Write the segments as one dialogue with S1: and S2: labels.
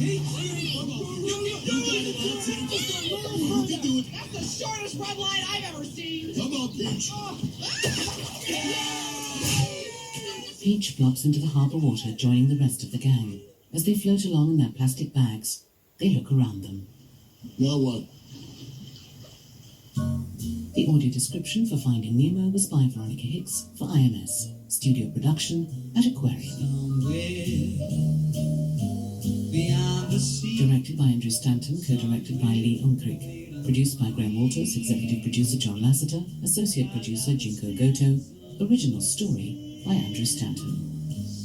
S1: You can do it. That's the shortest red line I've ever seen. Come on, Peach.
S2: Peach plops into the harbour water, joining the rest of the gang. As they float along in their plastic bags, they look around them.
S1: Now what?
S2: The audio description for Finding Nemo was by Veronica Hicks for IMS. Studio production at Aquarium. Directed by Andrew Stanton, co-directed by Lee Unkrich. Produced by Graham Walters, executive producer John Lasseter, associate producer Jinko Goto. Original story by Andrew Stanton.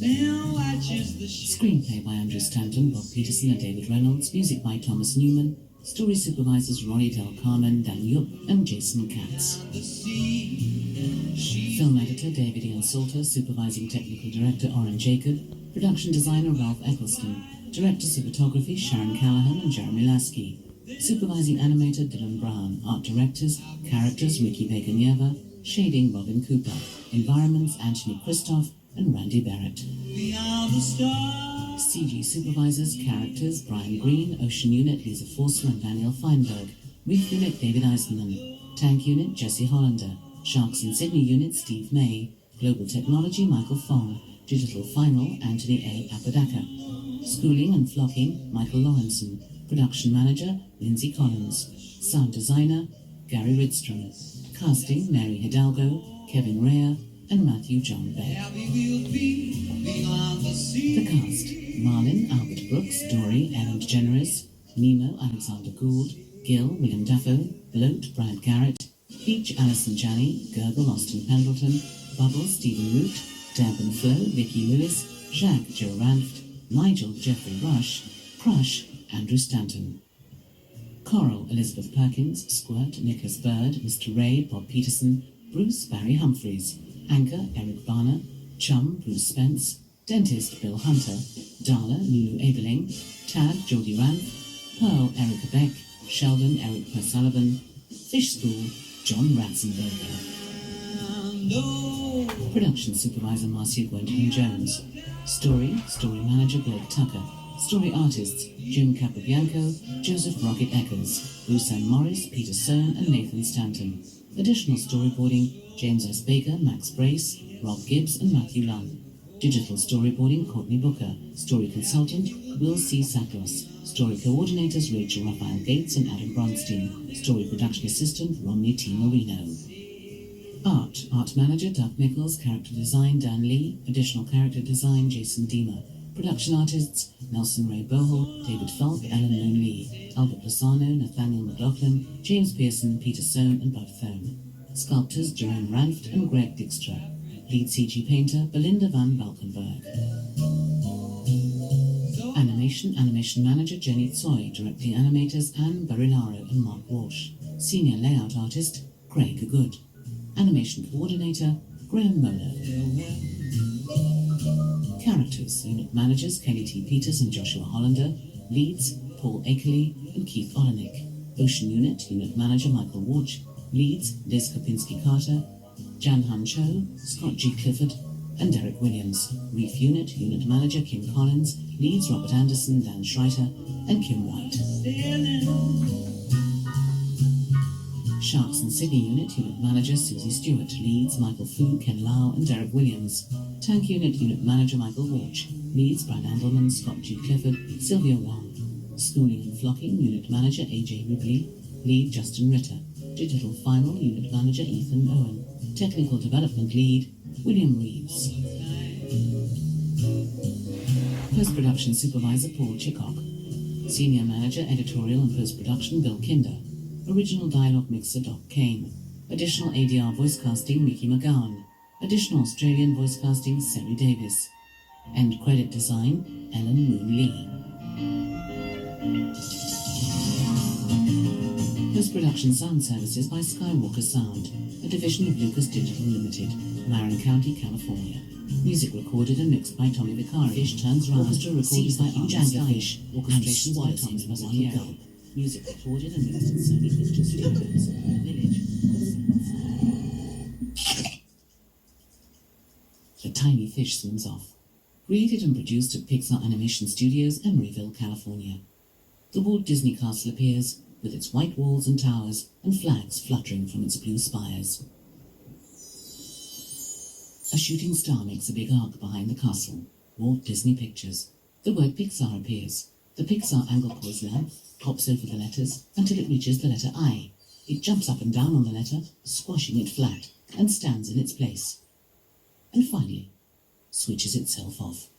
S2: Screenplay by Andrew Stanton, Bob Peterson and David Reynolds. Music by Thomas Newman. Story supervisors Ronnie Del Carmen, Dan Yupp and Jason Katz. Film editor David Ian Salter. Supervising technical director Oren Jacob. Production designer Ralph Eccleston. Directors of photography Sharon Callahan and Jeremy Lasky. Supervising animator Dylan Brown. Art directors, characters Ricky Vega-Nieva, shading Robin Cooper, environments Anthony Christoph and Randy Barrett. CG supervisors, characters Brian Green, Ocean Unit Lisa Forster and Daniel Feinberg, Reef Unit David Eisenman, Tank Unit Jesse Hollander, Sharks and Sydney Unit Steve May, Global Technology Michael Fong, Digital Final Anthony A. Apodaca, Schooling and Flocking Michael Lawrenson, Production Manager Lindsay Collins, Sound Designer Gary Ridstrom, Casting Mary Hidalgo, Kevin Rea and Matthew John Beck. The cast: Marlin, Albert Brooks, Dory, Ellen DeGeneres, Nemo, Alexander Gould, Gil, William Dafoe, Bloat, Brad Garrett, Peach, Alison Janney, Gurgle, Austin Pendleton, Bubbles, Stephen Root, Deb and Flo, Vicky Lewis, Jacques, Joe Ranft, Nigel, Jeffrey Rush, Crush, Andrew Stanton. Coral, Elizabeth Perkins, Squirt, Nicholas Bird, Mr. Ray, Bob Peterson, Bruce, Barry Humphries, Anchor, Eric Barner, Chum, Bruce Spence, Dentist, Bill Hunter, Darla, Lulu Abeling, Tad, Geordie Ranth, Pearl, Erica Beck, Sheldon, Eric Persullivan, Fish School, John Ratzenberger. Production supervisor Marcia Gwendolyn Jones. Story manager Blake Tucker. Story artists Jim Capobianco, Joseph Rocket Eckers, Bruce M. Morris, Peter Sohn and Nathan Stanton. Additional storyboarding James S. Baker, Max Brace, Rob Gibbs and Matthew Lunn. Digital storyboarding Courtney Booker. Story consultant Will C. Sackloss. Story coordinators Rachel Raphael Gates and Adam Bronstein. Story production assistant Romney T. Marino. Art manager Doug Nichols. Character design Dan Lee. Additional character design Jason Deemer. Production artists Nelson Ray Bohol, David Falk, Ellen Moon Lee, Albert Lozano, Nathaniel McLaughlin, James Pearson, Peter Sohn and Bud Thone. Sculptors Jerome Ranft and Greg Dijkstra. Lead CG painter Belinda van Valkenburg. Animation manager Jenny Tsoi. Directing animators Anne Barilaro and Mark Walsh. Senior layout artist Craig Good. Animation coordinator Graham Moller. Characters: unit managers Kelly T. Peters and Joshua Hollander. Leads Paul Akerley and Keith Olenek. Ocean unit manager Michael Walsh. Leads Liz Kopinski-Carter, Jan Han Cho, Scott G. Clifford and Derek Williams. Reef unit manager Kim Collins. Leads Robert Anderson, Dan Schreiter and Kim White. Sharks and Sydney unit manager Susie Stewart. Leads Michael Fu, Ken Lau and Derek Williams. Tank unit manager Michael Walsh. Leads Brad Andelman, Scott G. Clifford, Sylvia Wong. Schooling and Flocking unit manager AJ Ripley. Lead Justin Ritter. Digital Final unit manager Ethan Owen. Technical development lead William Reeves. Post-production supervisor Paul Chickock. Senior manager editorial and post-production Bill Kinder. Original dialogue mixer Doc Kane. Additional ADR voice casting Mickey McGowan. Additional Australian voice casting Sari Davis. End credit design Ellen Moon Lee. Post-production sound services by Skywalker Sound, a division of Lucas Digital Limited, Marin County, California. Music recorded and mixed by Tommy Vicari. Fish Turns Round. Orchestra recorded by Django Fish. Orchestration by Thomas Mazzucchiero. Music recorded and mixed at Sony Pictures Studios, Village. The tiny fish swims off. Created and produced at Pixar Animation Studios, Emeryville, California. The Walt Disney Castle appears, with its white walls and towers and flags fluttering from its blue spires. A shooting star makes a big arc behind the castle. Walt Disney Pictures. The word Pixar appears. The Pixar angle pose lamp hops over the letters until it reaches the letter I. It jumps up and down on the letter, squashing it flat, and stands in its place. And finally, switches itself off.